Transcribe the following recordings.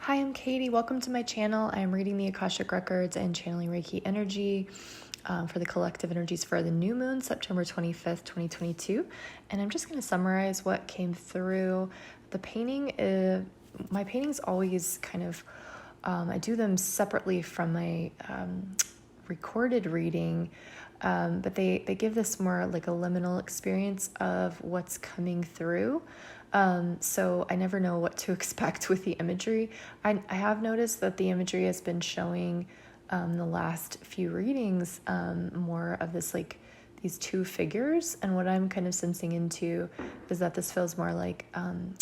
Hi, I'm Katie. Welcome to my channel. I am reading the Akashic Records and channeling Reiki energy for the collective energies for the new moon, September 25th, 2022. And I'm just going to summarize what came through. The painting, my paintings always kind of, I do them separately from my recorded reading, but they give this more like a liminal experience of what's coming through. So I never know what to expect with the imagery. I have noticed that the imagery has been showing the last few readings more of this, like these two figures. And what I'm kind of sensing into is that this feels more like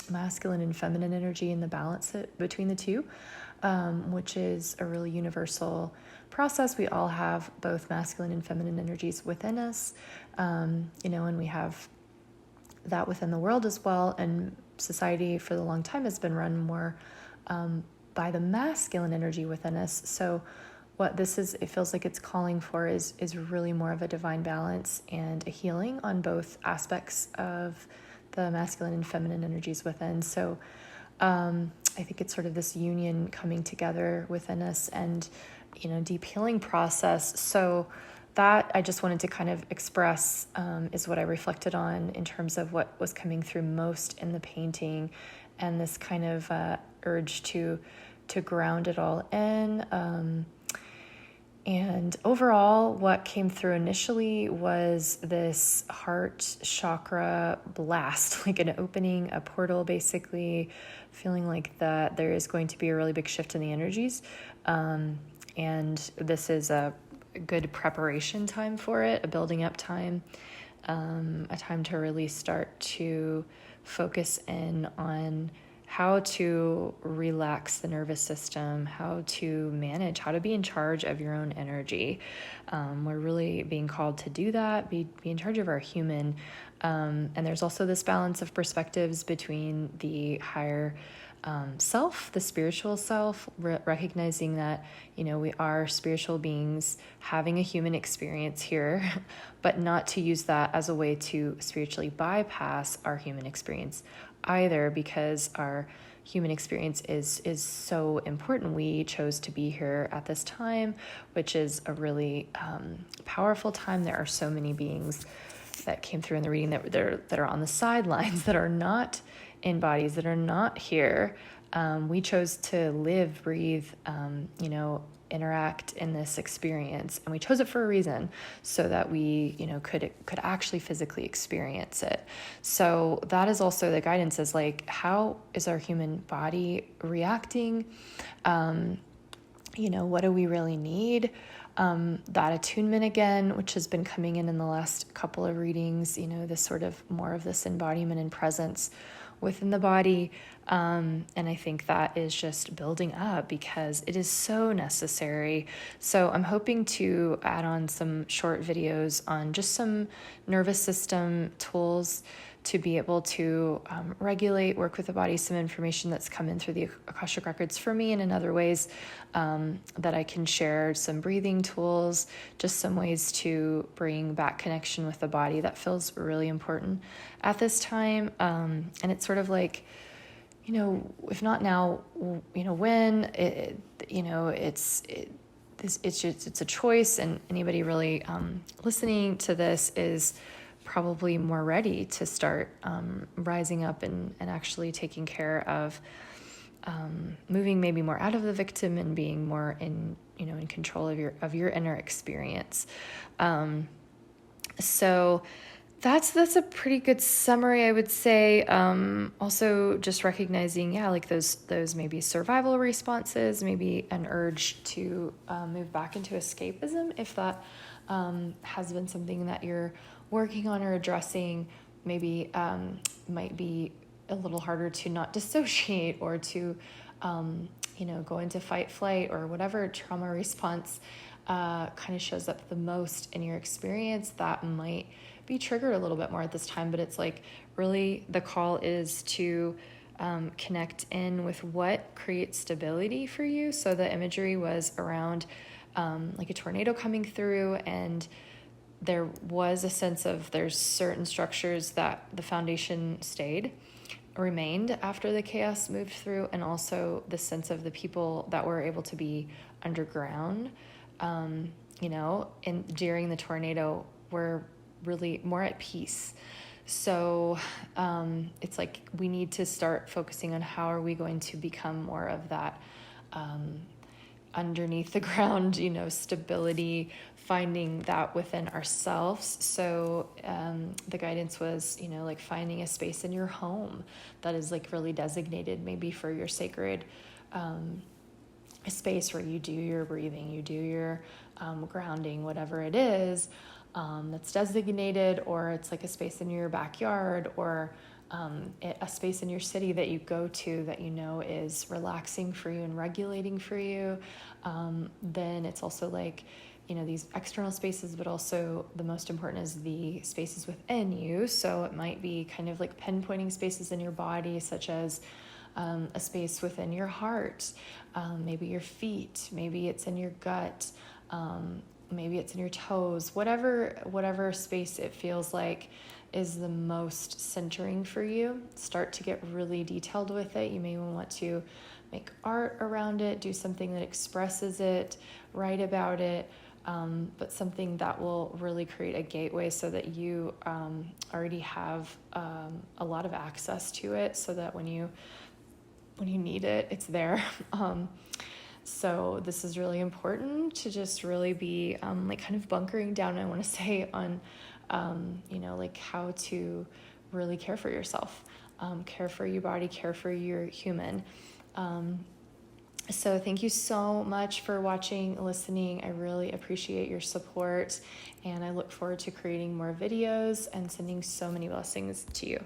masculine and feminine energy and the balance between the two, which is a really universal process. We all have both masculine and feminine energies within us, and we have that within the world as well. And society for the long time has been run more by the masculine energy within us. So what this is, it feels like it's calling for is really more of a divine balance and a healing on both aspects of the masculine and feminine energies within. So I think it's sort of this union coming together within us and, deep healing process. So that I just wanted to kind of express is what I reflected on in terms of what was coming through most in the painting, and this kind of urge to ground it all in. And overall, what came through initially was this heart chakra blast, like an opening, a portal, basically, feeling like that there is going to be a really big shift in the energies. And this is a good preparation time for it, a building up time, a time to really start to focus in on how to relax the nervous system, how to manage, how to be in charge of your own energy. We're really being called to do that, be in charge of our human. And there's also this balance of perspectives between the higher self, the spiritual self, recognizing that, we are spiritual beings having a human experience here, but not to use that as a way to spiritually bypass our human experience either, because our human experience is so important. We chose to be here at this time, which is a really powerful time. There are so many beings that came through in the reading that are on the sidelines, that are not in bodies, that are not here. We chose to live, breathe, interact in this experience, and we chose it for a reason, so that we, could actually physically experience it. So that is also the guidance, is like, how is our human body reacting? What do we really need? That attunement again, which has been coming in the last couple of readings, this sort of more of this embodiment and presence within the body. And I think that is just building up because it is so necessary. So I'm hoping to add on some short videos on just some nervous system tools to be able to regulate, work with the body, some information that's come in through the Akashic Records for me, and in other ways that I can share, some breathing tools, just some ways to bring back connection with the body that feels really important at this time. And it's sort of like, if not now, when it's a choice, and anybody really listening to this is probably more ready to start rising up and actually taking care of moving maybe more out of the victim and being more in control of your inner experience. So that's a pretty good summary, I would say. Also just recognizing, like those maybe survival responses, maybe an urge to move back into escapism, if that has been something that you're working on or addressing. Maybe might be a little harder to not dissociate, or to go into fight, flight, or whatever trauma response kind of shows up the most in your experience. That might be triggered a little bit more at this time, but it's like really the call is to connect in with what creates stability for you. So the imagery was around like a tornado coming through, and there was a sense of there's certain structures that the foundation stayed, remained after the chaos moved through, and also the sense of the people that were able to be underground, and during the tornado were really more at peace. So it's like we need to start focusing on how are we going to become more of that underneath the ground, stability, finding that within ourselves. So the guidance was, like finding a space in your home that is like really designated maybe for your sacred a space where you do your breathing, you do your grounding, whatever it is that's designated, or it's like a space in your backyard, or a space in your city that you go to that is relaxing for you and regulating for you. Then it's also like, these external spaces, but also the most important is the spaces within you. So it might be kind of like pinpointing spaces in your body, such as a space within your heart, maybe your feet, maybe it's in your gut, maybe it's in your toes, whatever space it feels like is the most centering for you. Start to get really detailed with it. You may want to make art around it, do something that expresses it, write about it, but something that will really create a gateway so that you already have a lot of access to it, so that when you need it, it's there. So this is really important to just really be like kind of bunkering down, I want to say, on, like how to really care for yourself, care for your body, care for your human. So thank you so much for watching, listening. I really appreciate your support, and I look forward to creating more videos and sending so many blessings to you.